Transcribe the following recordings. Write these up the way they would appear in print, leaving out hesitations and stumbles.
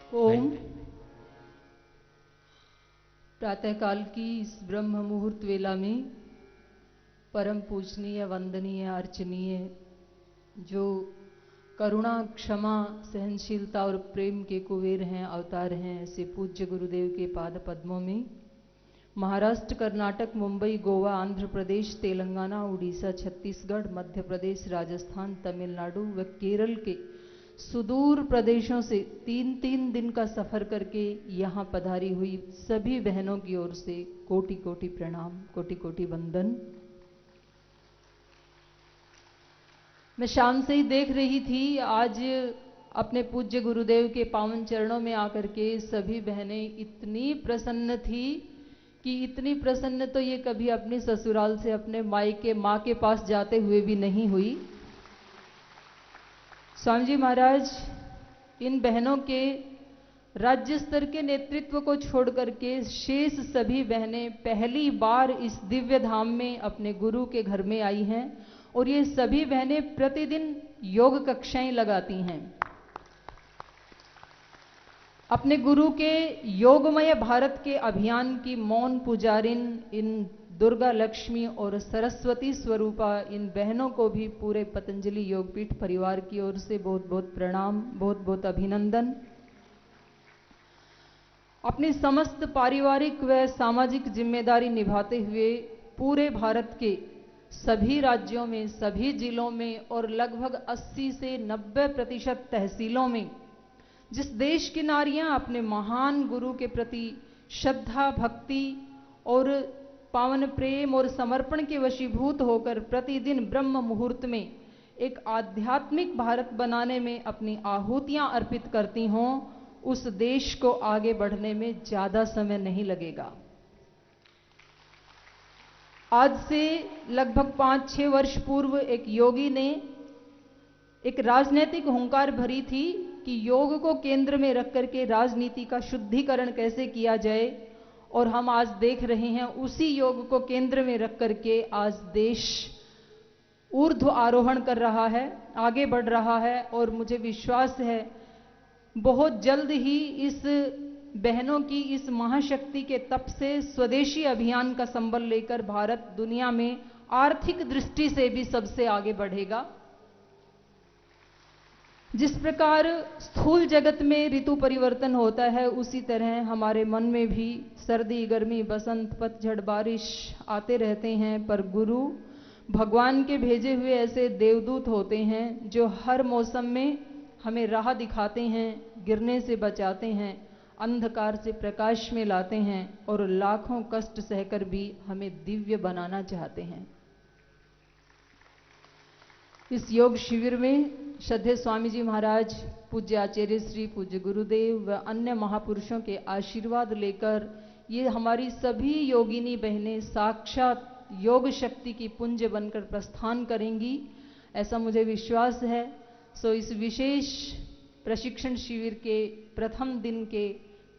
ओम। प्रातःकाल की इस ब्रह्म मुहूर्त वेला में परम पूजनीय, वंदनीय, अर्चनीय, जो करुणा, क्षमा, सहनशीलता और प्रेम के कुबेर हैं, अवतार हैं, ऐसे पूज्य गुरुदेव के पाद पद्मों में महाराष्ट्र, कर्नाटक, मुंबई, गोवा, आंध्र प्रदेश, तेलंगाना, उड़ीसा, छत्तीसगढ़, मध्य प्रदेश, राजस्थान, तमिलनाडु व केरल के सुदूर प्रदेशों से 3-3 दिन का सफर करके यहाँ पधारी हुई सभी बहनों की ओर से कोटि कोटि प्रणाम, कोटि कोटि वंदन। मैं शाम से ही देख रही थी, आज अपने पूज्य गुरुदेव के पावन चरणों में आकर के सभी बहनें इतनी प्रसन्न थी कि इतनी प्रसन्न तो ये कभी अपने ससुराल से, अपने मायके माँ के पास जाते हुए भी नहीं हुई। स्वामी जी महाराज इन बहनों के राज्य स्तर के नेतृत्व को छोड़ करके शेष सभी बहनें पहली बार इस दिव्य धाम में अपने गुरु के घर में आई हैं और ये सभी बहनें प्रतिदिन योग कक्षाएं लगाती हैं। अपने गुरु के योगमय भारत के अभियान की मौन पुजारिन इन दुर्गा, लक्ष्मी और सरस्वती स्वरूपा इन बहनों को भी पूरे पतंजलि योगपीठ परिवार की ओर से बहुत बहुत प्रणाम, बहुत बहुत अभिनंदन। अपनी समस्त पारिवारिक व सामाजिक जिम्मेदारी निभाते हुए पूरे भारत के सभी राज्यों में, सभी जिलों में और लगभग 80 से 90% तहसीलों में जिस देश की नारियां अपने महान गुरु के प्रति श्रद्धा, भक्ति और पावन प्रेम और समर्पण के वशीभूत होकर प्रतिदिन ब्रह्म मुहूर्त में एक आध्यात्मिक भारत बनाने में अपनी आहुतियां अर्पित करती हों, उस देश को आगे बढ़ने में ज्यादा समय नहीं लगेगा। आज से लगभग 5-6 वर्ष पूर्व एक योगी ने एक राजनीतिक हुंकार भरी थी कि योग को केंद्र में रख करके राजनीति का शुद्धिकरण कैसे किया जाए, और हम आज देख रहे हैं उसी योग को केंद्र में रख करके आज देश ऊर्ध्व आरोहण कर रहा है, आगे बढ़ रहा है। और मुझे विश्वास है बहुत जल्द ही इस बहनों की इस महाशक्ति के तप से स्वदेशी अभियान का संबल लेकर भारत दुनिया में आर्थिक दृष्टि से भी सबसे आगे बढ़ेगा। जिस प्रकार स्थूल जगत में ऋतु परिवर्तन होता है, उसी तरह हमारे मन में भी सर्दी, गर्मी, बसंत, पतझड़, बारिश आते रहते हैं, पर गुरु भगवान के भेजे हुए ऐसे देवदूत होते हैं जो हर मौसम में हमें राह दिखाते हैं, गिरने से बचाते हैं, अंधकार से प्रकाश में लाते हैं और लाखों कष्ट सहकर भी हमें दिव्य बनाना चाहते हैं। इस योग शिविर में श्रद्धेय स्वामी जी महाराज, पूज्य आचार्य श्री, पूज्य गुरुदेव व अन्य महापुरुषों के आशीर्वाद लेकर ये हमारी सभी योगिनी बहनें साक्षात योग शक्ति की पुंज बनकर प्रस्थान करेंगी, ऐसा मुझे विश्वास है। सो इस विशेष प्रशिक्षण शिविर के प्रथम दिन के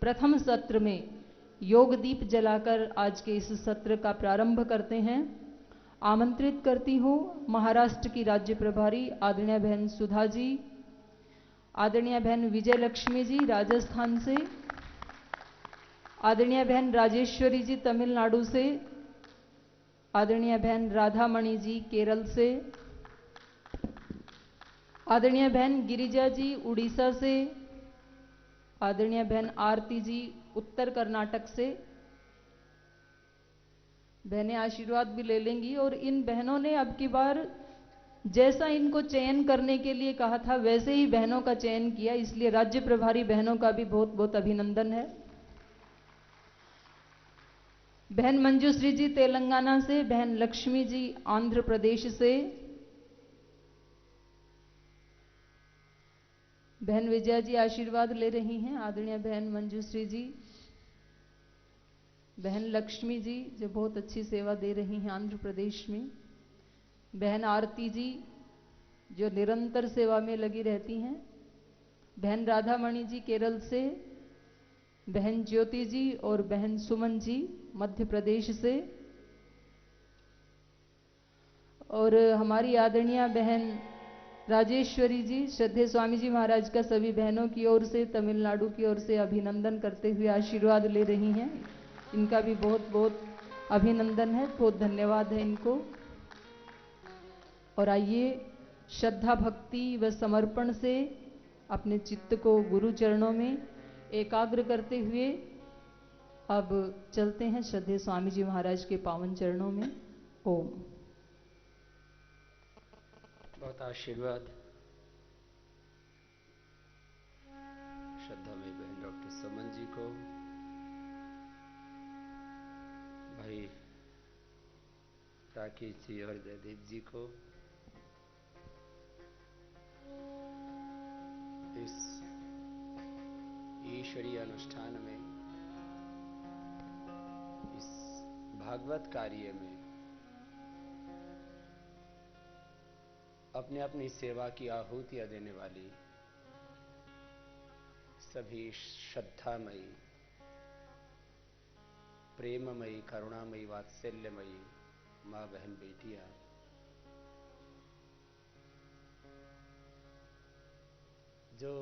प्रथम सत्र में योग दीप जलाकर आज के इस सत्र का प्रारंभ करते हैं। आमंत्रित करती हूँ महाराष्ट्र की राज्य प्रभारी आदरणीय बहन सुधा जी, आदरणीय बहन विजय लक्ष्मी जी राजस्थान से, आदरणीय बहन राजेश्वरी जी तमिलनाडु से, आदरणीय बहन राधामणि जी केरल से, आदरणीय बहन गिरिजा जी उड़ीसा से, आदरणीय बहन आरती जी उत्तर कर्नाटक से। बहनें आशीर्वाद भी ले लेंगी और इन बहनों ने अब की बार जैसा इनको चयन करने के लिए कहा था वैसे ही बहनों का चयन किया, इसलिए राज्य प्रभारी बहनों का भी बहुत बहुत अभिनंदन है। बहन मंजूश्री जी तेलंगाना से, बहन लक्ष्मी जी आंध्र प्रदेश से, बहन विजया जी आशीर्वाद ले रही हैं, आदरणीय बहन मंजूश्री जी, बहन लक्ष्मी जी जो बहुत अच्छी सेवा दे रही हैं आंध्र प्रदेश में, बहन आरती जी जो निरंतर सेवा में लगी रहती हैं, बहन राधामणि जी केरल से, बहन ज्योति जी और बहन सुमन जी मध्य प्रदेश से, और हमारी आदरणीय बहन राजेश्वरी जी श्रद्धेय स्वामी जी महाराज का सभी बहनों की ओर से, तमिलनाडु की ओर से अभिनंदन करते हुए आशीर्वाद ले रही हैं। इनका भी बहुत बहुत अभिनंदन है, बहुत धन्यवाद है इनको। और आइए श्रद्धा भक्ति व समर्पण से अपने चित्त को गुरु चरणों में एकाग्र करते हुए अब चलते हैं श्रद्धेय स्वामी जी महाराज के पावन चरणों में। ओम। बहुत आशीर्वाद श्रद्धा में बहन डॉक्टर सुमन जी को, भाई राकेश जी और जयदीप जी को इस ईश्वरीय अनुष्ठान में, इस भागवत कार्य में अपने अपनी सेवा की आहुतियां देने वाली सभी श्रद्धामयी, प्रेममयी, करुणामयी, वात्सल्यमयी माँ बहन बेटियां, जो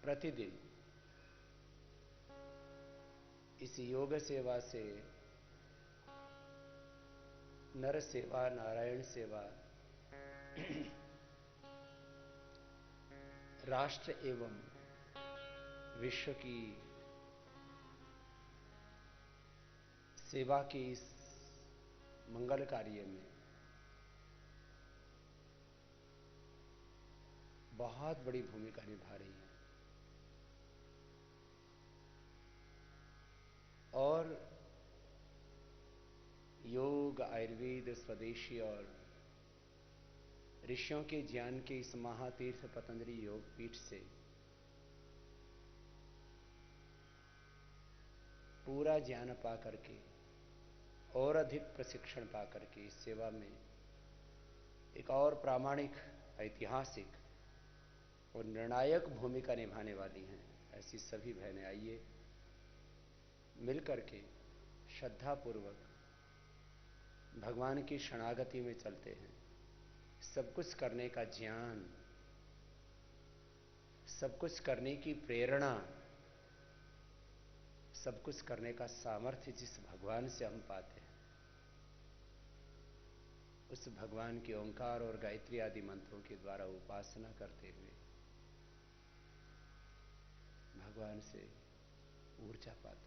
प्रतिदिन इस योग सेवा से नर सेवा, नारायण सेवा, राष्ट्र एवं विश्व की सेवा की इस मंगल कार्य में बहुत बड़ी भूमिका निभा रही है। और योग, आयुर्वेद, स्वदेशी और ऋषियों के ज्ञान के इस महातीर्थ पतंजलि योग पीठ से पूरा ज्ञान पा करके और अधिक प्रशिक्षण पा करके इस सेवा में एक और प्रामाणिक, ऐतिहासिक और निर्णायक भूमिका निभाने वाली हैं। ऐसी सभी बहनें आइए मिलकर के श्रद्धापूर्वक भगवान की शरणागति में चलते हैं। सब कुछ करने का ज्ञान, सब कुछ करने की प्रेरणा, सब कुछ करने का सामर्थ्य जिस भगवान से हम पाते हैं, उस भगवान के ओंकार और गायत्री आदि मंत्रों के द्वारा उपासना करते हुए भगवान से ऊर्जा पाते हैं।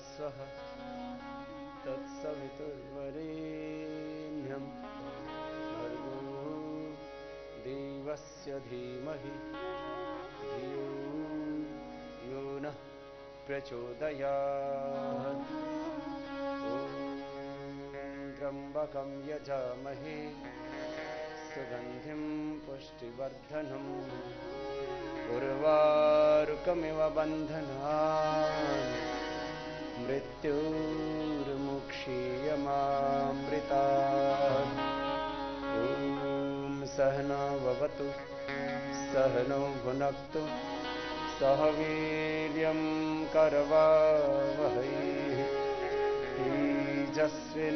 स्वः तत्सवितुर्वरेण्यं भर्गो देवस्य धीमहि धियो यो नः प्रचोदयात्। ॐ त्र्यम्बकं यजामहे सुगन्धिं पुष्टिवर्धनम् उर्वारुकमिव बन्धनान् मृत्युर्मुक्षीयमामृतात्। क्षीयमामृतात्। ॐ सहना भवतु सहनौ भुनक्तु सह वीर्यं करवावहै तेजस्विनावधीतमस्तु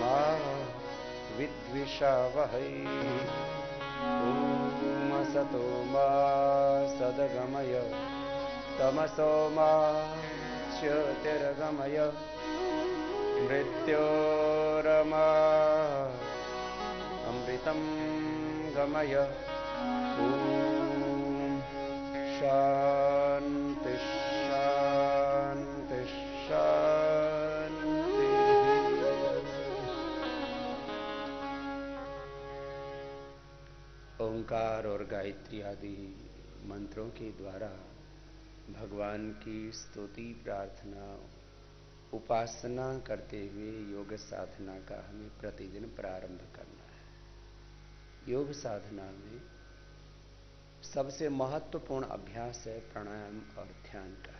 मा विद्विषावहै। ॐ असतो मा सद्गमय तमसो मा ज्योतिर्गमय मृत्योरमा अमृतं गमय। ॐ शान्ति शान्ति शान्ति। ओंकार और गायत्री आदि मंत्रों के द्वारा भगवान की स्तुति प्रार्थना उपासना करते हुए योग साधना का हमें प्रतिदिन प्रारंभ करना है। योग साधना में सबसे महत्वपूर्ण अभ्यास है प्राणायाम और ध्यान का।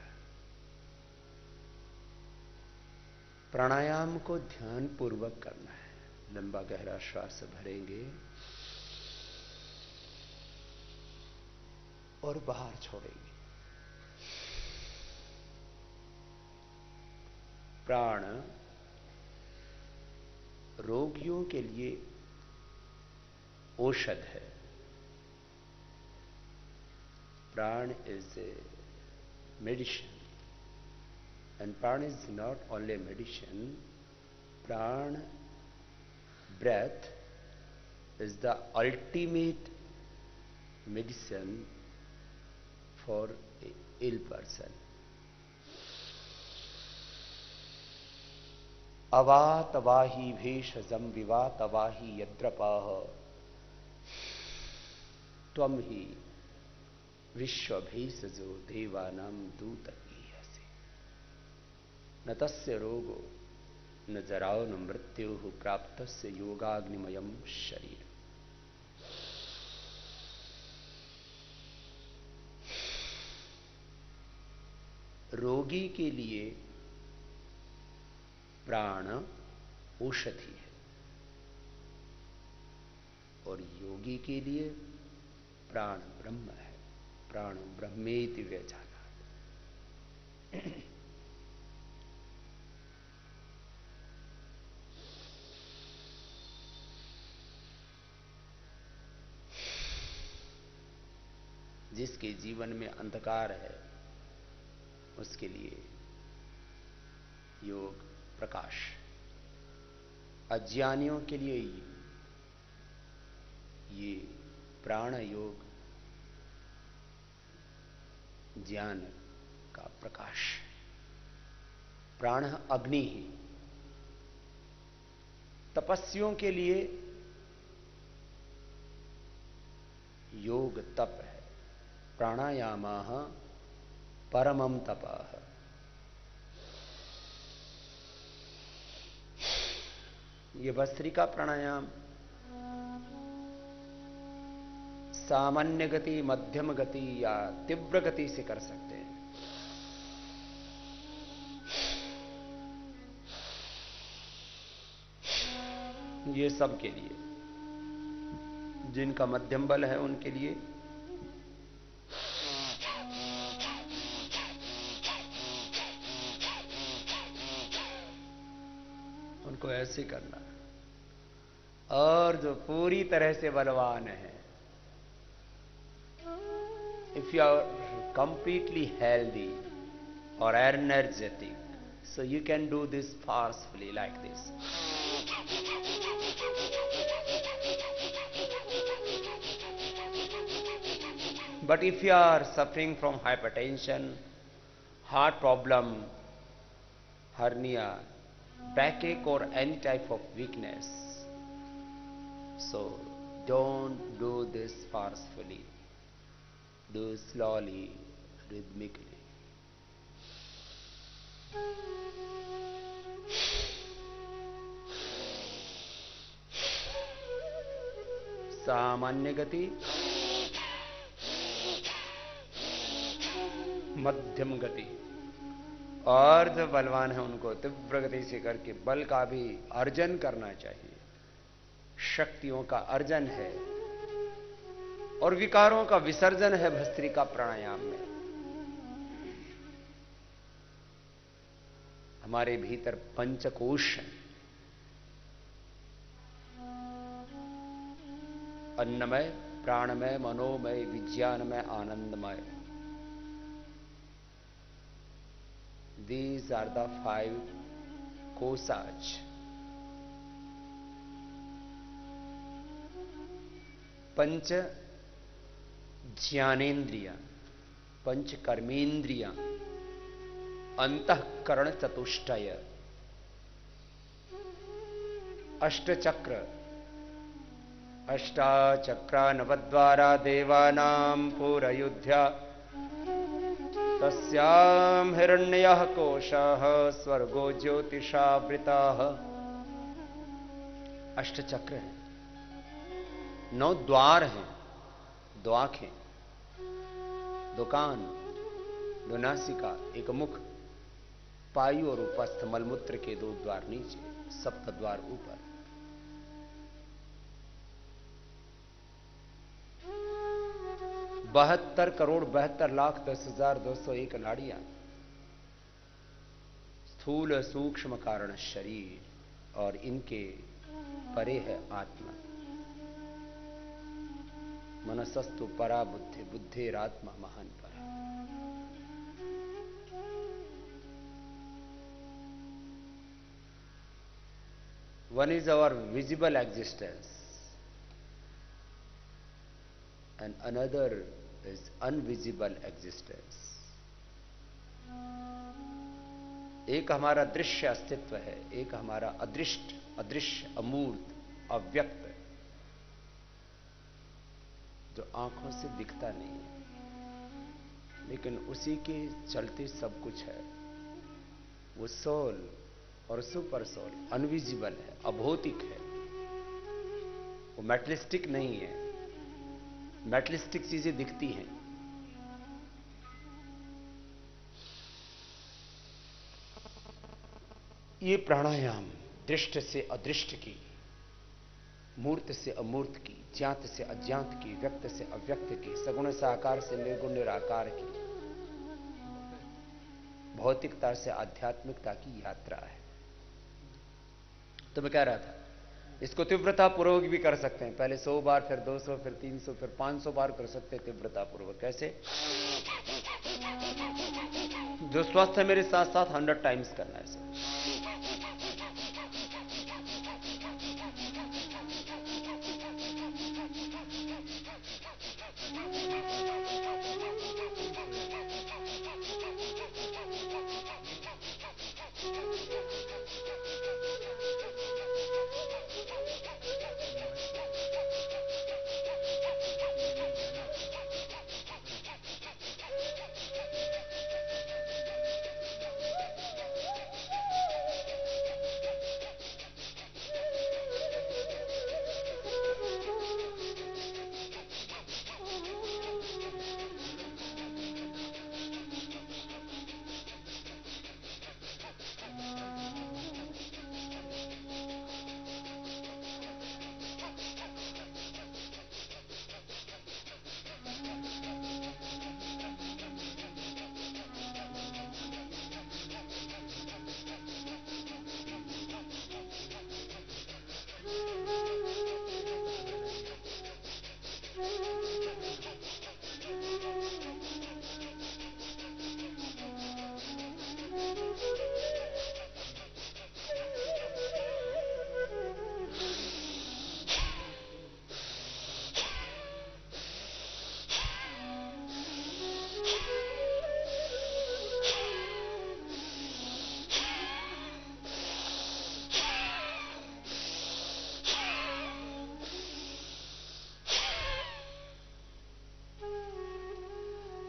प्राणायाम को ध्यान पूर्वक करना है। लंबा गहरा श्वास भरेंगे और बाहर छोड़ेंगे। प्राण रोगियों के लिए औषध है। प्राण is a medicine, and pran is not only a medicine. Pran, breath, is the ultimate medicine for an ill person. अवातवाही भेषजम विवातवाही यद्रपाः त्वं हि विश्वभेषजो देवानां दूतईयसे। न तस्य रोगो न जराओ न मृत्युः प्राप्तस्य योगाग्निमयं शरीर। रोगी के लिए प्राण औषधि है और योगी के लिए प्राण ब्रह्म है। प्राण ब्रह्मेति व्यजानात्। जिसके जीवन में अंधकार है उसके लिए योग प्रकाश, अज्ञानियों के लिए ये प्राण योग ज्ञान का प्रकाश। प्राण अग्नि ही। तपस्वियों के लिए योग तप है। प्राणायामः परमं तपः। ये भस्त्रिका प्राणायाम सामान्य गति, मध्यम गति या तीव्र गति से कर सकते हैं। ये सब के लिए, जिनका मध्यम बल है उनके लिए उनको ऐसे करना, और जो पूरी तरह से बलवान है, if you are completely healthy or energetic, so you can do this forcefully like this. But if you are suffering from hypertension, heart problem, hernia, backache or any type of weakness, so don't do this forcefully. Do slowly, rhythmically. सामान्य गति, मध्यम गति और जो बलवान है उनको तीव्र गति से करके बल का भी अर्जन करना चाहिए। शक्तियों का अर्जन है और विकारों का विसर्जन है भस्त्रिका प्राणायाम में। हमारे भीतर पंचकोश हैं, अन्नमय, प्राणमय, मनोमय, विज्ञानमय, आनंदमय। These are the 5 कोशाज। पंच ज्ञानेन्द्रिया, पंच कर्मेंद्रिया, अंतःकरण चतुष्टय, अष्टचक्र, अष्टाचक्रा नवद्वारा देवानां पुरयुध्या, तस्यां हिरण्यः कोशः स्वर्गो ज्योतिषावृतः। अष्टचक्र है, 9 द्वार हैं, द्वाखें, दुकान, दुनासिका, एक मुख, पायु और उपस्थ, मलमूत्र के 2 द्वार नीचे, 7 द्वार ऊपर। बहत्तर करोड़ 72,10,201 नाड़ियां, स्थूल सूक्ष्म कारण शरीर और इनके परे है आत्मा। मनसस्तु परा बुद्धि, बुद्धिरात्मा महान परा। One is our visible existence and another is invisible existence. एक हमारा दृश्य अस्तित्व है, एक हमारा अदृश्य, अमूर्त, अव्यक्त, जो आंखों से दिखता नहीं है, लेकिन उसी के चलते सब कुछ है। वो सोल और सुपर सोल अनविजिबल है, अभौतिक है, वो मैटलिस्टिक नहीं है। मैटलिस्टिक चीजें दिखती हैं, ये प्राणायाम दृष्ट से अदृष्ट की, मूर्त से अमूर्त की, ज्ञात से अज्ञात की, व्यक्त से अव्यक्त की, सगुण साकार से निर्गुण निराकार की, भौतिकता से आध्यात्मिकता की यात्रा है। तो मैं कह रहा था, इसको तीव्रता पूर्वक भी कर सकते हैं। पहले 100 बार, फिर 200, फिर 300, फिर 500 बार कर सकते हैं तीव्रता पूर्वक। कैसे? जो स्वस्थ है मेरे साथ साथ 100 टाइम्स करना है इसे।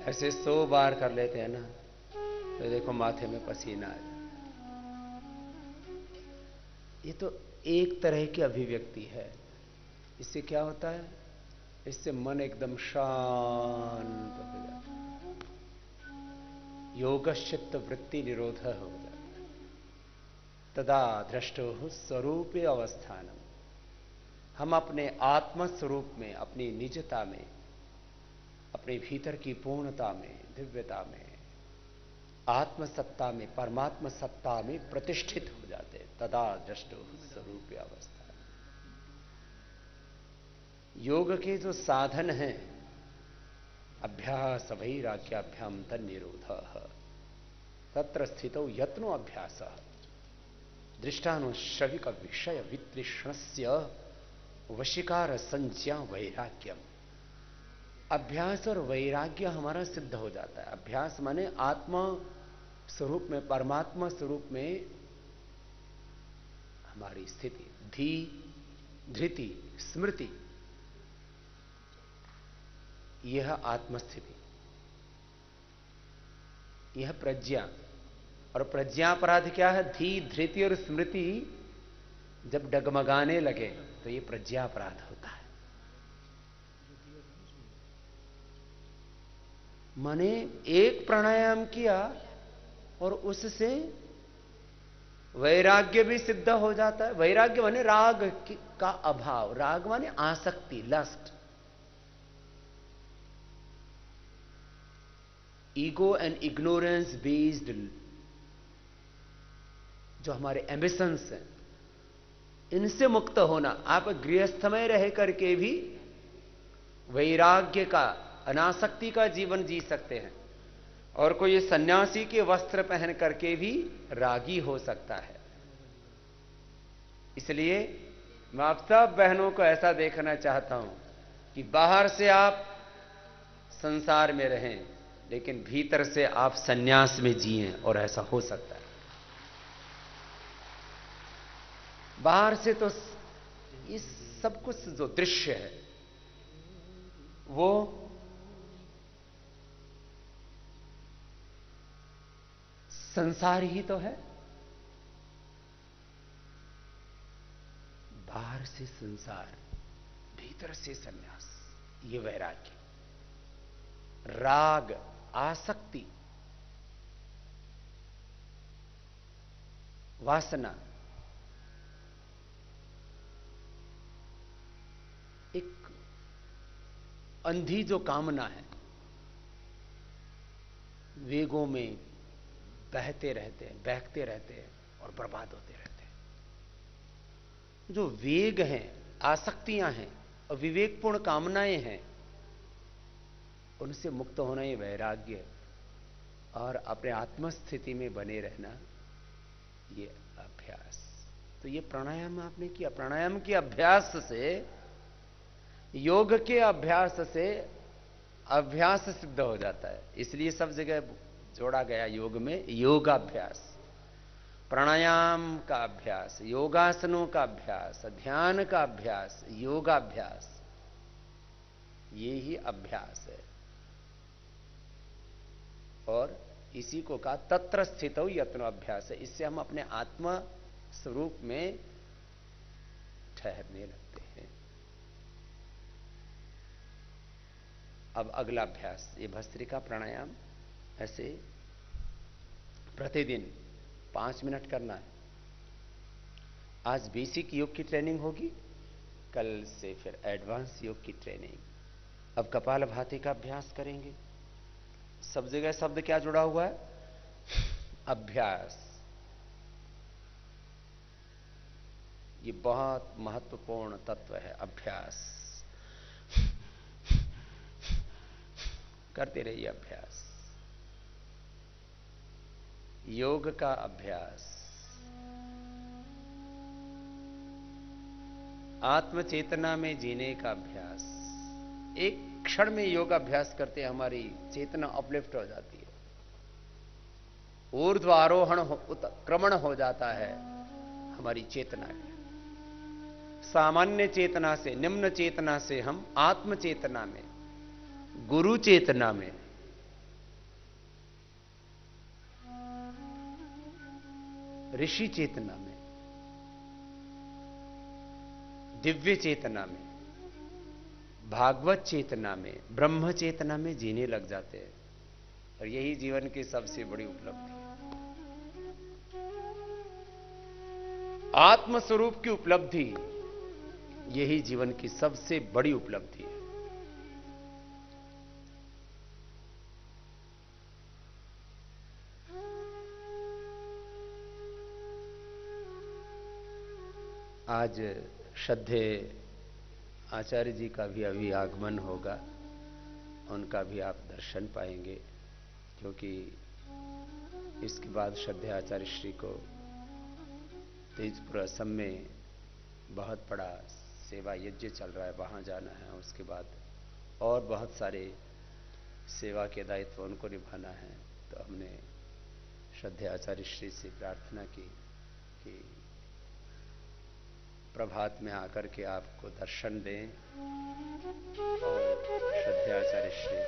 ऐसे 100 बार कर लेते हैं ना, तो देखो माथे में पसीना आ जाए। ये तो एक तरह की अभिव्यक्ति है। इससे क्या होता है? इससे मन एकदम शांत हो जाता है। योगश्चित्त वृत्ति निरोध हो जाता है। तदा दृष्टो स्वरूप अवस्थानम, हम अपने आत्म स्वरूप में, अपनी निजता में, अपने भीतर की पूर्णता में, दिव्यता में, आत्मसत्ता में, परमात्म सत्ता में प्रतिष्ठित हो जाते हैं। तदा दृष्टो स्वरूप अवस्था। योग के जो साधन हैं, अभ्यास वैराग्याभ्याम तन्निरोधः, तत्र स्थितौ यत्नो अभ्यासः, दृष्टानुश्रविक विषय वितृष्णस्य वशीकार संज्ञा वैराग्यम। अभ्यास और वैराग्य हमारा सिद्ध हो जाता है। अभ्यास माने आत्मा स्वरूप में, परमात्मा स्वरूप में हमारी स्थिति, धी, धृति, स्मृति, यह आत्मस्थिति, यह प्रज्ञा। और प्रज्ञापराध क्या है? धी, धृति और स्मृति जब डगमगाने लगे तो यह प्रज्ञापराध होता है। माने एक प्राणायाम किया और उससे वैराग्य भी सिद्ध हो जाता है। वैराग्य माने राग का अभाव, राग माने आसक्ति, lust. Ego and ignorance based जो हमारे एम्बिशंस हैं, इनसे मुक्त होना। आप गृहस्थ में रह करके भी वैराग्य का, अनासक्ति का जीवन जी सकते हैं, और कोई सन्यासी के वस्त्र पहन करके भी रागी हो सकता है। इसलिए मैं आप सब बहनों को ऐसा देखना चाहता हूं कि बाहर से आप संसार में रहें, लेकिन भीतर से आप सन्यास में जिएं, और ऐसा हो सकता है। बाहर से तो इस सब कुछ जो दृश्य है वो संसार ही तो है। बाहर से संसार, भीतर से सन्यास, ये वैराग्य। राग, आसक्ति, वासना एक अंधी जो कामना है, वेगों में बहते रहते हैं, बहकते रहते हैं और बर्बाद होते रहते हैं। जो वेग हैं, आसक्तियां हैं और विवेकपूर्ण कामनाएं हैं, उनसे मुक्त होना ही वैराग्य, और अपने आत्मस्थिति में बने रहना ये अभ्यास। तो ये प्राणायाम आपने किया। प्राणायाम के अभ्यास से, योग के अभ्यास से अभ्यास सिद्ध हो जाता है। इसलिए सब जगह जोड़ा गया योग में योगाभ्यास, प्राणायाम का अभ्यास, योगासनों का अभ्यास, ध्यान का अभ्यास, योगाभ्यास, ये ही अभ्यास है। और इसी को कहा तत्र स्थितौ यत्नो अभ्यास है। इससे हम अपने आत्मा स्वरूप में ठहरने लगते हैं। अब अगला अभ्यास, ये भस्त्रिका प्राणायाम ऐसे प्रतिदिन 5 मिनट करना है। आज बेसिक योग की ट्रेनिंग होगी, कल से फिर एडवांस योग की ट्रेनिंग। अब कपालभाति का अभ्यास करेंगे। सब जगह शब्द क्या जुड़ा हुआ है? अभ्यास। ये बहुत महत्वपूर्ण तत्व है, अभ्यास। करते रहिए अभ्यास, योग का अभ्यास। आत्मचेतना में जीने का अभ्यास। एक क्षण में योग अभ्यास करते हमारी चेतना अपलिफ्ट हो जाती है, ऊर्ध्व आरोहण उत्क्रमण हो जाता है हमारी चेतना में। सामान्य चेतना से, निम्न चेतना से हम आत्म चेतना में, गुरु चेतना में, ऋषि चेतना में, दिव्य चेतना में, भागवत चेतना में, ब्रह्म चेतना में जीने लग जाते हैं। और यही जीवन की सबसे बड़ी उपलब्धि है। आत्मस्वरूप की उपलब्धि यही जीवन की सबसे बड़ी उपलब्धि है। आज श्रद्धे आचार्य जी का भी अभी आगमन होगा, उनका भी आप दर्शन पाएंगे, क्योंकि इसके बाद श्रद्धे आचार्य श्री को तेजपुर असम में बहुत बड़ा सेवा यज्ञ चल रहा है, वहाँ जाना है। उसके बाद और बहुत सारे सेवा के दायित्व उनको निभाना है। तो हमने श्रद्धे आचार्य श्री से प्रार्थना की कि प्रभात में आकर के आपको दर्शन दें, और श्रद्धे आचार्य श्री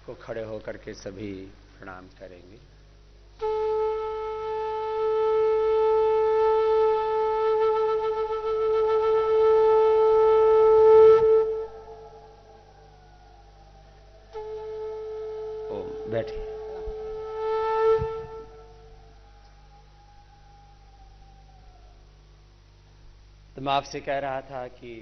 को खड़े होकर के सभी प्रणाम करेंगे। ओम बैठिए। तो मैं आपसे कह रहा था कि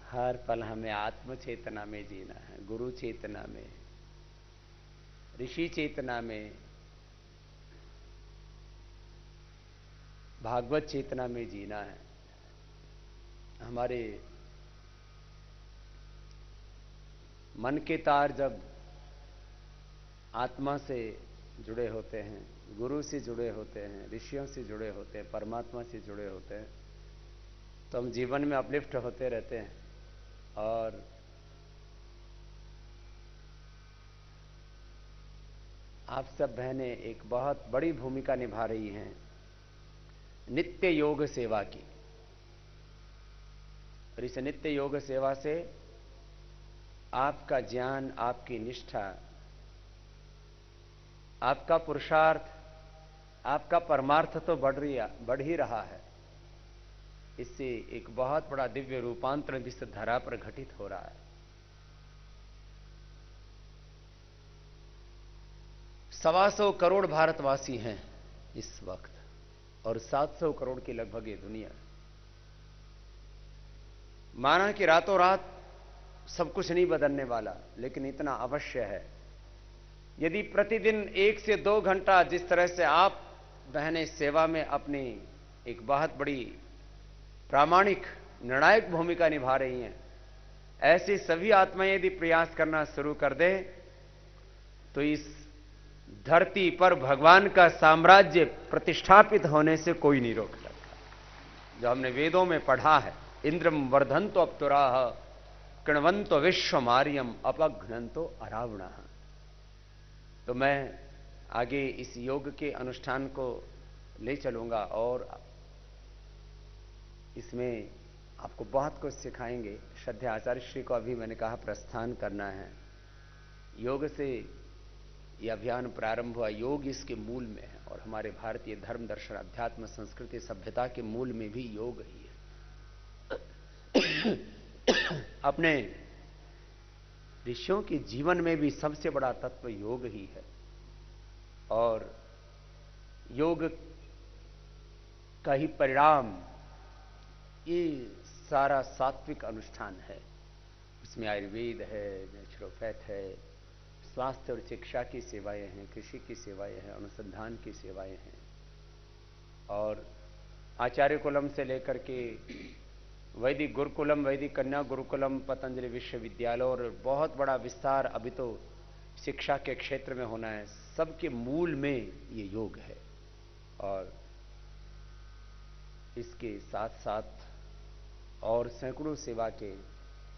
हर पल हमें आत्म चेतना में जीना है, गुरु चेतना में, ऋषि चेतना में, भागवत चेतना में जीना है। हमारे मन के तार जब आत्मा से जुड़े होते हैं, गुरु से जुड़े होते हैं, ऋषियों से जुड़े होते हैं, परमात्मा से जुड़े होते हैं, तो हम जीवन में अपलिफ्ट होते रहते हैं। और आप सब बहनें एक बहुत बड़ी भूमिका निभा रही हैं नित्य योग सेवा की। और इस नित्य योग सेवा से आपका ज्ञान, आपकी निष्ठा, आपका पुरुषार्थ, आपका परमार्थ तो बढ़ ही रहा है। इससे एक बहुत बड़ा दिव्य रूपांतरण इस धरा पर घटित हो रहा है। 125 करोड़ भारतवासी हैं इस वक्त, और 700 करोड़ की लगभग ये दुनिया। माना कि रातों रात सब कुछ नहीं बदलने वाला, लेकिन इतना अवश्य है, यदि प्रतिदिन 1 से 2 घंटा जिस तरह से आप बहनें सेवा में अपनी एक बहुत बड़ी प्रामाणिक निर्णायक भूमिका निभा रही हैं, ऐसी सभी आत्माएं यदि प्रयास करना शुरू कर दें, तो इस धरती पर भगवान का साम्राज्य प्रतिष्ठापित होने से कोई नहीं रोक सकता। जो हमने वेदों में पढ़ा है, इंद्रम वर्धन्तो अप्तुराः कृण्वन्तो विश्वमार्यम अपघ्नन्तो अरावणाः। तो मैं आगे इस योग के अनुष्ठान को ले चलूंगा, और इसमें आपको बहुत कुछ सिखाएंगे। श्रद्धेय आचार्य श्री को अभी मैंने कहा प्रस्थान करना है। योग से यह अभियान प्रारंभ हुआ, योग इसके मूल में है, और हमारे भारतीय धर्म, दर्शन, अध्यात्म, संस्कृति, सभ्यता के मूल में भी योग ही है। अपने ऋषियों के जीवन में भी सबसे बड़ा तत्व योग ही है, और योग का ही परिणाम ये सारा सात्विक अनुष्ठान है। उसमें आयुर्वेद है, नेचुरोपैथ है, स्वास्थ्य और शिक्षा की सेवाएं हैं, कृषि की सेवाएं हैं, अनुसंधान की सेवाएं हैं, और आचार्य कुलम से लेकर के वैदिक गुरुकुलम, वैदिक कन्या गुरुकुलम, पतंजलि विश्वविद्यालय, और बहुत बड़ा विस्तार अभी तो शिक्षा के क्षेत्र में होना है। सबके मूल में ये योग है, और इसके साथ साथ और सैकड़ों सेवा के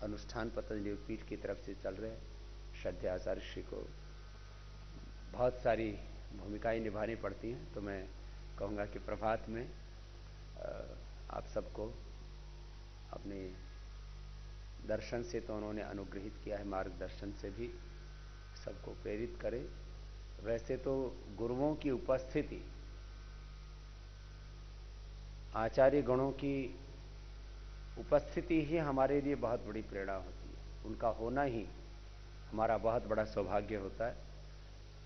अनुष्ठान पतंजलि पीठ की तरफ से चल रहे हैं। श्रद्धेय आचार्य श्री को बहुत सारी भूमिकाएं निभानी पड़ती हैं, तो मैं कहूँगा कि प्रभात में आप सबको अपने दर्शन से तो उन्होंने अनुग्रहित किया है, मार्गदर्शन से भी सबको प्रेरित करें। वैसे तो गुरुओं की उपस्थिति, आचार्य गणों की उपस्थिति ही हमारे लिए बहुत बड़ी प्रेरणा होती है, उनका होना ही हमारा बहुत बड़ा सौभाग्य होता है।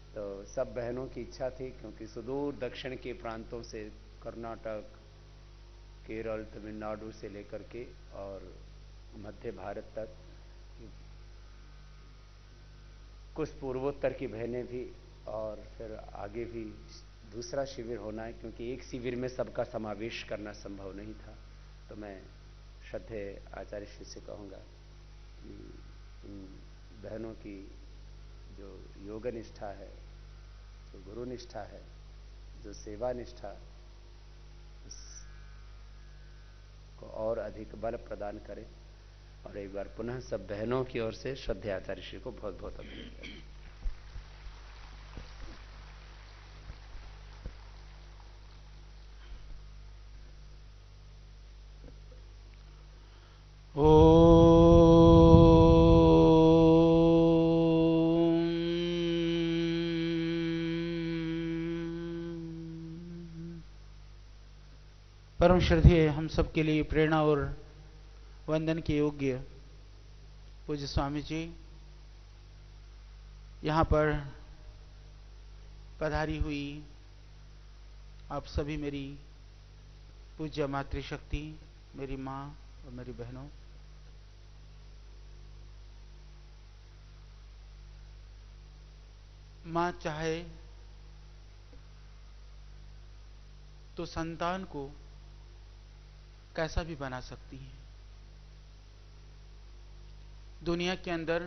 तो सब बहनों की इच्छा थी, क्योंकि सुदूर दक्षिण के प्रांतों से कर्नाटक, केरल, तमिलनाडु से लेकर के और मध्य भारत तक, कुछ पूर्वोत्तर की बहनें भी, और फिर आगे भी दूसरा शिविर होना है, क्योंकि एक शिविर में सबका समावेश करना संभव नहीं था। तो मैं श्रद्धेय आचार्य श्री से कहूँगा कि इन बहनों की जो योग निष्ठा है, जो गुरु निष्ठा है, जो सेवा निष्ठा, को और अधिक बल प्रदान करें। और एक बार पुनः सब बहनों की ओर से श्रद्धेय आचार्य श्री को बहुत बहुत अभिनंदन। परम श्रद्धेय हम सबके लिए प्रेरणा और वंदन के योग्य पूज्य स्वामी जी यहाँ पर पधारी हुई आप सभी मेरी पूज्य मातृशक्ति, मेरी माँ और मेरी बहनों, माँ चाहे तो संतान को कैसा भी बना सकती है। दुनिया के अंदर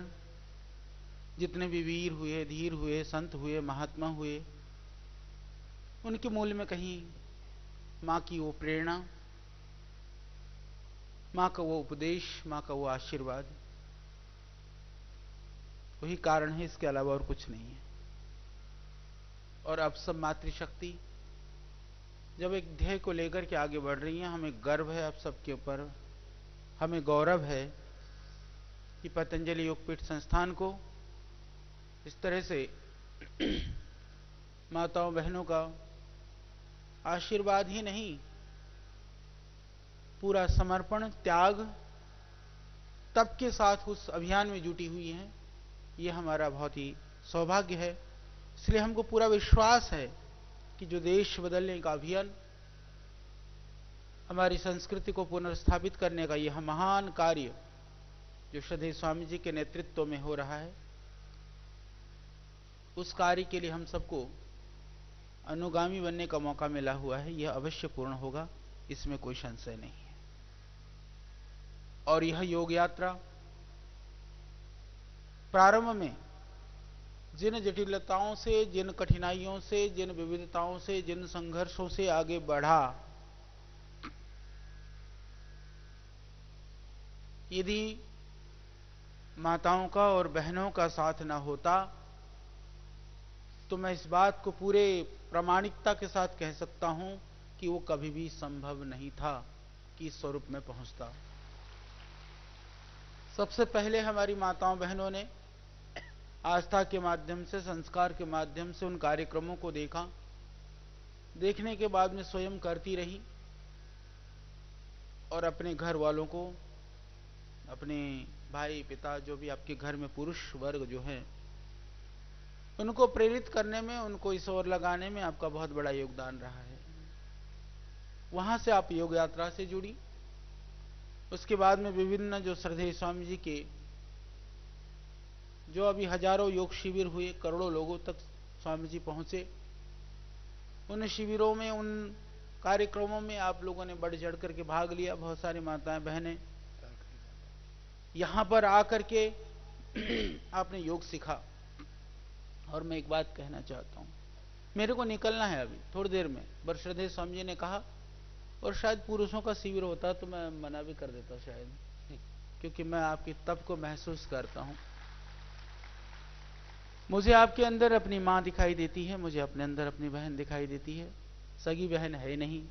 जितने भी वीर हुए, धीर हुए, संत हुए, महात्मा हुए, उनके मूल में कहीं माँ की वो प्रेरणा, माँ का वो उपदेश, माँ का वो आशीर्वाद, वही कारण है, इसके अलावा और कुछ नहीं है। और अब सब मातृशक्ति जब एक ध्येय को लेकर के आगे बढ़ रही हैं, हमें गर्व है आप सबके ऊपर, हमें गौरव है कि पतंजलि योगपीठ संस्थान को इस तरह से माताओं बहनों का आशीर्वाद ही नहीं, पूरा समर्पण, त्याग, तप के साथ उस अभियान में जुटी हुई है। ये हमारा बहुत ही सौभाग्य है। इसलिए हमको पूरा विश्वास है कि जो देश बदलने का अभियान, हमारी संस्कृति को पुनर्स्थापित करने का यह महान कार्य जो श्रद्धेय स्वामी जी के नेतृत्व में हो रहा है, उस कार्य के लिए हम सबको अनुगामी बनने का मौका मिला हुआ है। यह अवश्य पूर्ण होगा, इसमें कोई संशय नहीं है। और यह योग यात्रा प्रारंभ में जिन जटिलताओं से, जिन कठिनाइयों से, जिन विविधताओं से, जिन संघर्षों से आगे बढ़ा, यदि माताओं का और बहनों का साथ न होता तो मैं इस बात को पूरे प्रामाणिकता के साथ कह सकता हूं कि वो कभी भी संभव नहीं था कि इस स्वरूप में पहुंचता। सबसे पहले हमारी माताओं बहनों ने आस्था के माध्यम से, संस्कार के माध्यम से उन कार्यक्रमों को देखा, देखने के बाद में स्वयं करती रही और अपने घर वालों को, अपने भाई, पिता, जो भी आपके घर में पुरुष वर्ग जो है, उनको प्रेरित करने में, उनको इस ओर लगाने में आपका बहुत बड़ा योगदान रहा है। वहां से आप योग यात्रा से जुड़ी। उसके बाद में विभिन्न जो श्रद्धेय स्वामी जी के जो अभी हजारों योग शिविर हुए, करोड़ों लोगों तक स्वामी जी पहुंचे, उन शिविरों में, उन कार्यक्रमों में आप लोगों ने बढ़ चढ़ करके भाग लिया। बहुत सारी माताएं बहनें यहां पर आकर के आपने योग सीखा। और मैं एक बात कहना चाहता हूं, मेरे को निकलना है अभी थोड़ी देर में, पर श्रद्धेय स्वामी जी ने कहा, और शायद पुरुषों का शिविर होता तो मैं मना भी कर देता शायद, क्योंकि मैं आपकी तप को महसूस करता हूं। मुझे आपके अंदर अपनी मां दिखाई देती है, मुझे अपने अंदर अपनी बहन दिखाई देती है। सगी बहन है नहीं,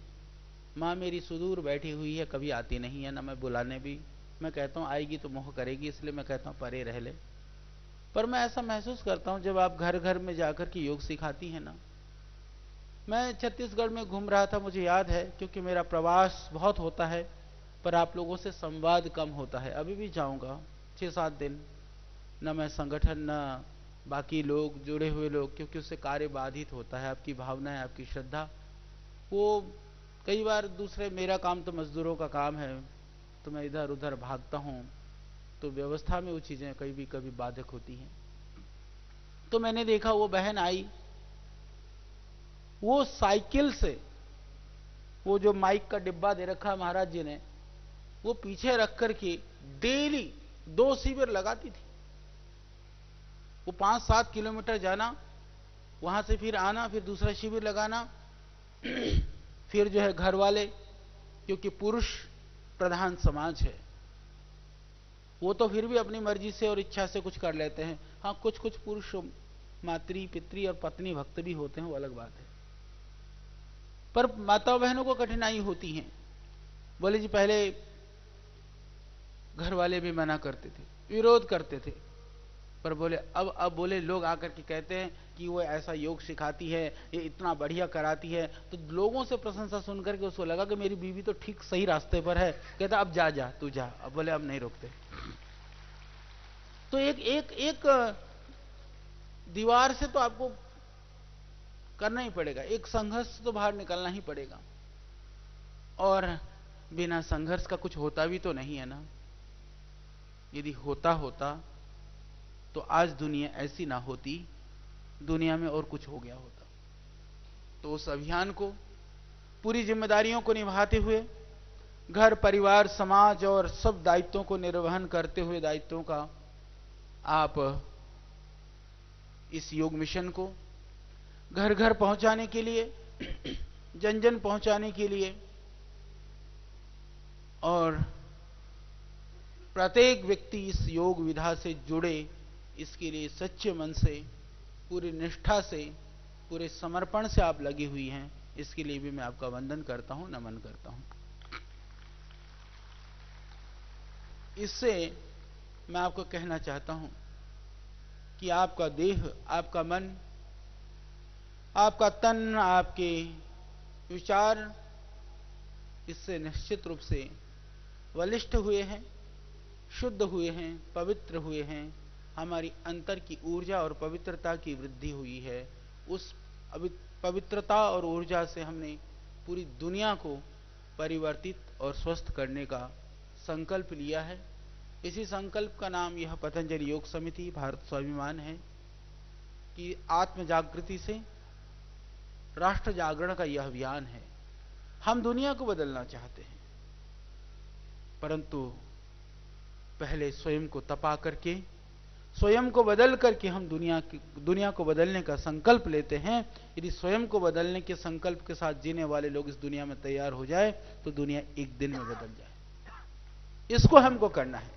मां मेरी सुदूर बैठी हुई है, कभी आती नहीं है ना मैं बुलाने भी, मैं कहता हूं आएगी तो मोह करेगी, इसलिए मैं कहता हूं परे रह ले। पर मैं ऐसा महसूस करता हूं जब आप घर घर में जाकर के योग सिखाती हैं ना। मैं छत्तीसगढ़ में घूम रहा था, मुझे याद है, क्योंकि मेरा प्रवास बहुत होता है, पर आप लोगों से संवाद कम होता है। अभी भी जाऊंगा 6-7 दिन, न मैं संगठन न बाकी लोग जुड़े हुए लोग, क्योंकि उससे कार्य बाधित होता है। आपकी भावनाएं, आपकी श्रद्धा, वो कई बार दूसरे, मेरा काम तो मजदूरों का काम है, तो मैं इधर उधर भागता हूं, तो व्यवस्था में वो चीजें कभी कभी बाधक होती हैं। तो मैंने देखा वो बहन आई, वो साइकिल से, वो जो माइक का डिब्बा दे रखा महाराज जी ने, वो पीछे रख करके डेली 2 शिविर लगाती थी। वो 5-7 किलोमीटर जाना, वहां से फिर आना, फिर दूसरा शिविर लगाना, फिर जो है घर वाले, क्योंकि पुरुष प्रधान समाज है, वो तो फिर भी अपनी मर्जी से और इच्छा से कुछ कर लेते हैं। हाँ, कुछ कुछ पुरुष मातृ पितृ और पत्नी भक्त भी होते हैं, वो अलग बात है। पर माता बहनों को कठिनाई होती है। बोले जी पहले घर वाले भी मना करते थे, विरोध करते थे, पर बोले अब बोले लोग आकर के कहते हैं कि वो ऐसा योग सिखाती है, ये इतना बढ़िया कराती है, तो लोगों से प्रशंसा सुनकर के उसको लगा कि मेरी बीवी तो ठीक सही रास्ते पर है। कहता अब जा तू जा। अब बोले अब नहीं रोकते। तो एक दीवार से तो आपको करना ही पड़ेगा, एक संघर्ष से तो बाहर निकलना ही पड़ेगा, और बिना संघर्ष का कुछ होता भी तो नहीं है ना। यदि होता तो आज दुनिया ऐसी ना होती, दुनिया में और कुछ हो गया होता। तो उस अभियान को, पूरी जिम्मेदारियों को निभाते हुए, घर परिवार समाज और सब दायित्वों को निर्वहन करते हुए, दायित्वों का आप इस योग मिशन को घर घर पहुंचाने के लिए, जन जन पहुंचाने के लिए, और प्रत्येक व्यक्ति इस योग विधा से जुड़े, इसके लिए सच्चे मन से, पूरी निष्ठा से, पूरे समर्पण से आप लगी हुई हैं। इसके लिए भी मैं आपका वंदन करता हूं, नमन करता हूं। इससे मैं आपको कहना चाहता हूं कि आपका देह, आपका मन, आपका तन, आपके विचार इससे निश्चित रूप से बलिष्ठ हुए हैं, शुद्ध हुए हैं, पवित्र हुए हैं। हमारी अंतर की ऊर्जा और पवित्रता की वृद्धि हुई है। उस पवित्रता और ऊर्जा से हमने पूरी दुनिया को परिवर्तित और स्वस्थ करने का संकल्प लिया है। इसी संकल्प का नाम यह पतंजलि योग समिति भारत स्वाभिमान है कि आत्म जागृति से राष्ट्र जागरण का यह अभियान है। हम दुनिया को बदलना चाहते हैं, परंतु पहले स्वयं को तपा करके, स्वयं को बदल करके हम दुनिया को बदलने का संकल्प लेते हैं। यदि स्वयं को बदलने के संकल्प के साथ जीने वाले लोग इस दुनिया में तैयार हो जाए तो दुनिया एक दिन में बदल जाए। इसको हमको करना है,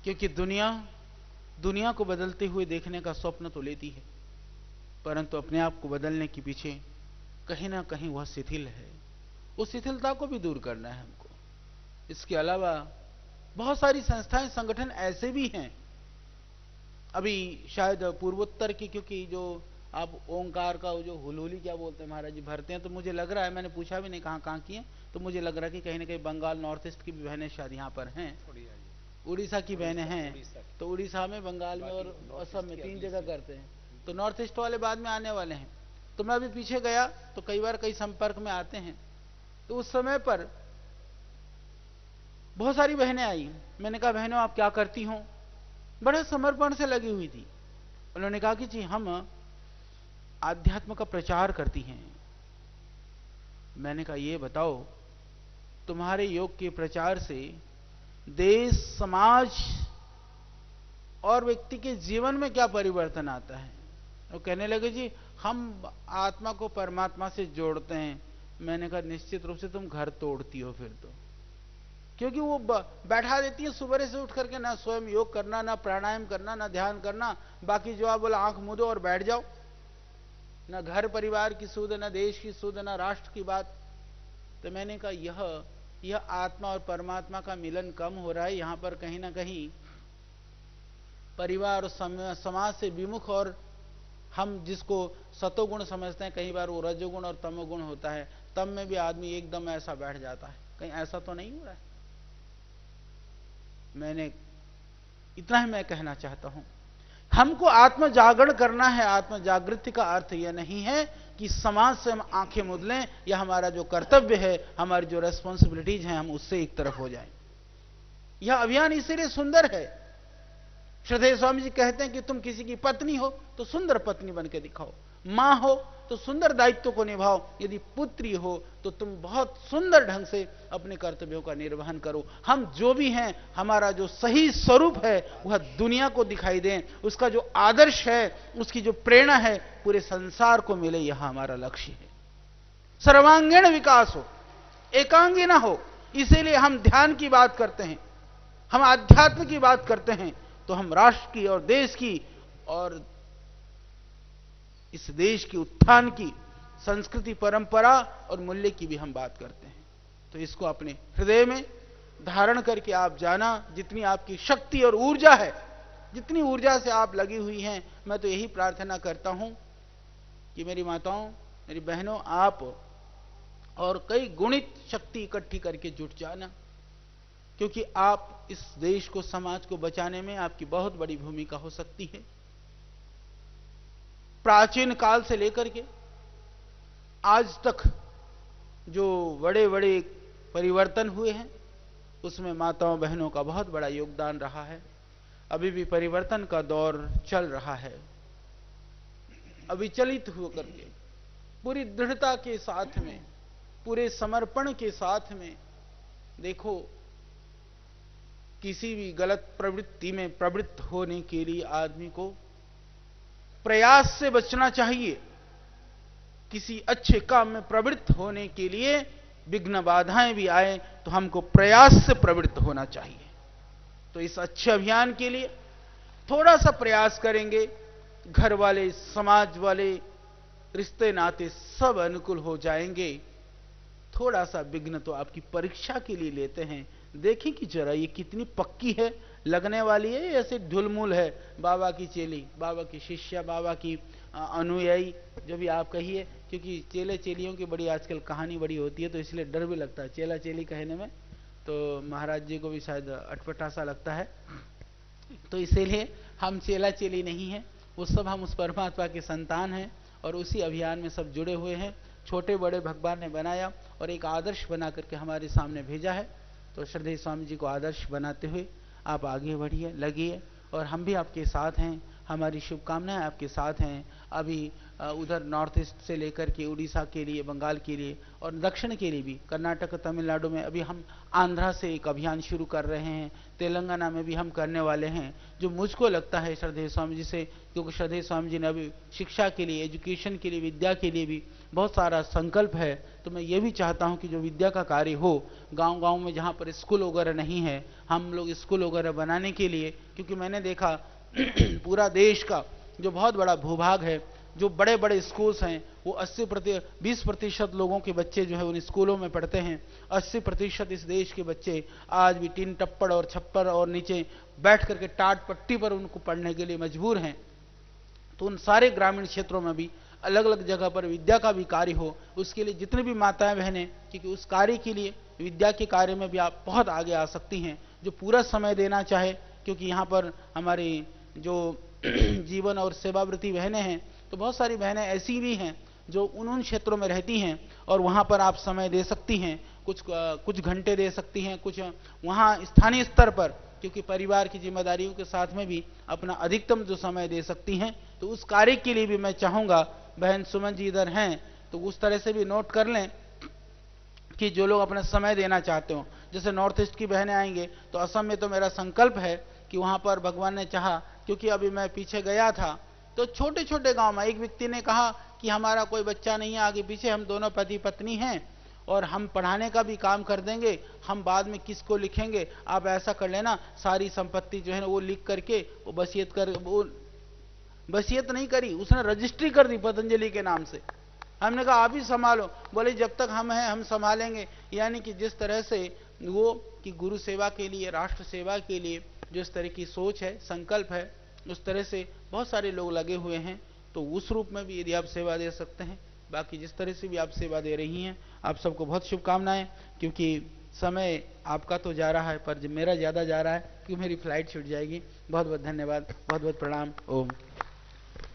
क्योंकि दुनिया को बदलते हुए देखने का स्वप्न तो लेती है, परंतु अपने आप को बदलने के पीछे कहीं ना कहीं वह शिथिल है। उस शिथिलता को भी दूर करना है हमको। इसके अलावा बहुत सारी संस्थाएं, संगठन ऐसे भी हैं, अभी शायद पूर्वोत्तर की, क्योंकि जो आप ओंकार का जो हुलहुली क्या बोलते हैं महाराज जी भरते हैं, तो मुझे लग रहा है, मैंने पूछा भी नहीं कहाँ की है, तो मुझे लग रहा है कि कहीं ना कहीं बंगाल, नॉर्थ ईस्ट की भी बहनें शायद यहाँ पर हैं, उड़ीसा की बहनें हैं। तो उड़ीसा में, बंगाल में और असम में 3 जगह करते हैं। तो नॉर्थ ईस्ट वाले बाद में आने वाले हैं। तो मैं अभी पीछे गया तो कई बार कई संपर्क में आते हैं। तो उस समय पर बहुत सारी बहनें आई। मैंने कहा बहनों आप क्या करती हो? बड़े समर्पण से लगी हुई थी। उन्होंने कहा कि जी हम आध्यात्म का प्रचार करती हैं। मैंने कहा ये बताओ तुम्हारे योग के प्रचार से देश, समाज और व्यक्ति के जीवन में क्या परिवर्तन आता है? वो कहने लगे जी हम आत्मा को परमात्मा से जोड़ते हैं। मैंने कहा निश्चित रूप से तुम घर तोड़ती हो फिर तो, क्योंकि वो बैठा देती है सुबह से उठ करके, ना स्वयं योग करना, ना प्राणायाम करना, ना ध्यान करना, बाकी जो आप बोला आंख मूंदो और बैठ जाओ। ना घर परिवार की सुध, ना देश की सुध, ना राष्ट्र की बात। तो मैंने कहा यह आत्मा और परमात्मा का मिलन कम हो रहा है। यहां पर कहीं ना कहीं परिवार और समाज से विमुख, और हम जिसको सतोगुण समझते हैं, कई बार वो रजोगुण और तमोगुण होता है। तम में भी आदमी एकदम ऐसा बैठ जाता है। कहीं ऐसा तो नहीं हो रहा है? मैंने इतना ही मैं कहना चाहता हूं, हमको आत्म जागरण करना है। आत्म जागृति का अर्थ यह नहीं है कि समाज से हम आंखें मूंद लें या हमारा जो कर्तव्य है, हमारी जो रेस्पॉन्सिबिलिटीज हैं, हम उससे एक तरफ हो जाएं। यह अभियान इसीलिए सुंदर है। श्रद्धेय स्वामी जी कहते हैं कि तुम किसी की पत्नी हो तो सुंदर पत्नी बन के दिखाओ, मां हो तो सुंदर दायित्व को निभाओ, यदि पुत्री हो तो तुम बहुत सुंदर ढंग से अपने कर्तव्यों का निर्वहन करो। हम जो भी हैं, हमारा जो सही स्वरूप है वह दुनिया को दिखाई दें, उसका जो आदर्श है, उसकी जो प्रेरणा है पूरे संसार को मिले, यह हमारा लक्ष्य है। सर्वांगीण विकास हो, एकांगी ना हो। इसीलिए हम ध्यान की बात करते हैं, हम आध्यात्म की बात करते हैं, तो हम राष्ट्र की और देश की और इस देश की उत्थान की, संस्कृति, परंपरा और मूल्य की भी हम बात करते हैं। तो इसको अपने हृदय में धारण करके आप जाना, जितनी आपकी शक्ति और ऊर्जा है, जितनी ऊर्जा से आप लगी हुई हैं, मैं तो यही प्रार्थना करता हूं कि मेरी माताओं, मेरी बहनों, आप और कई गुणित शक्ति इकट्ठी करके जुट जाना, क्योंकि आप इस देश को, समाज को बचाने में आपकी बहुत बड़ी भूमिका हो सकती है। प्राचीन काल से लेकर के आज तक जो बड़े बड़े परिवर्तन हुए हैं, उसमें माताओं बहनों का बहुत बड़ा योगदान रहा है। अभी भी परिवर्तन का दौर चल रहा है। अविचलित होकर के, पूरी दृढ़ता के साथ में, पूरे समर्पण के साथ में, देखो, किसी भी गलत प्रवृत्ति में प्रवृत्त होने के लिए आदमी को प्रयास से बचना चाहिए। किसी अच्छे काम में प्रवृत्त होने के लिए विघ्न बाधाएं भी आए तो हमको प्रयास से प्रवृत्त होना चाहिए। तो इस अच्छे अभियान के लिए थोड़ा सा प्रयास करेंगे, घर वाले, समाज वाले, रिश्ते नाते सब अनुकूल हो जाएंगे। थोड़ा सा विघ्न तो आपकी परीक्षा के लिए लेते हैं, देखें कि जरा ये कितनी पक्की है, लगने वाली है, ऐसे ढुलमुल है। बाबा की चेली, बाबा की शिष्या, बाबा की अनुयायी, जो भी आप कहिए, क्योंकि चेले चेलियों की बड़ी आजकल कहानी बड़ी होती है, तो इसलिए डर भी लगता है चेला चेली कहने में, तो महाराज जी को भी शायद अटपटा सा लगता है। तो इसीलिए हम चेला चेली नहीं है, वो सब हम उस परमात्मा के संतान हैं और उसी अभियान में सब जुड़े हुए हैं। छोटे बड़े भगवान ने बनाया और एक आदर्श बना करके हमारे सामने भेजा है। तो श्रद्धेय स्वामी जी को आदर्श बनाते हुए आप आगे बढ़िए, लगिए, और हम भी आपके साथ हैं। हमारी शुभकामनाएं आपके साथ हैं। अभी उधर नॉर्थ ईस्ट से लेकर के उड़ीसा के लिए, बंगाल के लिए और दक्षिण के लिए भी, कर्नाटक, तमिलनाडु में, अभी हम आंध्रा से एक अभियान शुरू कर रहे हैं, तेलंगाना में भी हम करने वाले हैं, जो मुझको लगता है श्रद्धेय स्वामी जी से, क्योंकि श्रद्धेय स्वामी जी ने अभी शिक्षा के लिए, एजुकेशन के लिए, विद्या के लिए भी बहुत सारा संकल्प है। तो मैं ये भी चाहता हूँ कि जो विद्या का कार्य हो, गाँव-गाँव में जहाँ पर स्कूल वगैरह नहीं है, हम लोग स्कूल वगैरह बनाने के लिए, क्योंकि मैंने देखा पूरा देश का जो बहुत बड़ा भूभाग है, जो बड़े बड़े स्कूल्स हैं, वो 20% लोगों के बच्चे जो है उन स्कूलों में पढ़ते हैं। 80% इस देश के बच्चे आज भी टीन टप्पड़ और छप्पर और नीचे बैठ करके टाट पट्टी पर उनको पढ़ने के लिए मजबूर हैं। तो उन सारे ग्रामीण क्षेत्रों में भी अलग अलग जगह पर विद्या का भी कार्य हो, उसके लिए जितने भी माताएं बहनें, क्योंकि उस कार्य के लिए, विद्या के कार्य में भी आप बहुत आगे आ सकती हैं, जो पूरा समय देना चाहे, क्योंकि यहाँ पर हमारी जो जीवन और सेवावृत्ति बहनें हैं, तो बहुत सारी बहनें ऐसी भी हैं जो उन क्षेत्रों में रहती हैं और वहाँ पर आप समय दे सकती हैं, कुछ घंटे दे सकती हैं, कुछ वहाँ स्थानीय स्तर पर, क्योंकि परिवार की जिम्मेदारियों के साथ में भी अपना अधिकतम जो समय दे सकती हैं। तो उस कार्य के लिए भी मैं चाहूँगा, बहन सुमन जी इधर हैं तो उस तरह से भी नोट कर लें कि जो लोग अपना समय देना चाहते हो, जैसे नॉर्थ ईस्ट की बहनें आएंगे, तो असम में तो मेरा संकल्प है कि वहाँ पर भगवान ने चाहा, क्योंकि अभी मैं पीछे गया था तो छोटे छोटे गांव में एक व्यक्ति ने कहा कि हमारा कोई बच्चा नहीं है, आगे पीछे हम दोनों पति पत्नी हैं और हम पढ़ाने का भी काम कर देंगे, हम बाद में किसको लिखेंगे, आप ऐसा कर लेना, सारी संपत्ति जो है ना वो लिख करके वो वसीयत नहीं करी, उसने रजिस्ट्री कर दी पतंजलि के नाम से। हमने कहा आप ही संभालो, बोले जब तक हम हैं हम संभालेंगे। यानी कि जिस तरह से वो कि गुरु सेवा के लिए, राष्ट्र सेवा के लिए जो इस तरह की सोच है, संकल्प है, उस तरह से बहुत सारे लोग लगे हुए हैं। तो उस रूप में भी यदि आप सेवा दे सकते हैं, बाकी जिस तरह से भी आप सेवा दे रही हैं, आप सबको बहुत शुभकामनाएं, क्योंकि समय आपका तो जा रहा है पर मेरा ज़्यादा जा रहा है क्योंकि मेरी फ्लाइट छूट जाएगी। बहुत बहुत धन्यवाद, बहुत बहुत प्रणाम। ओम।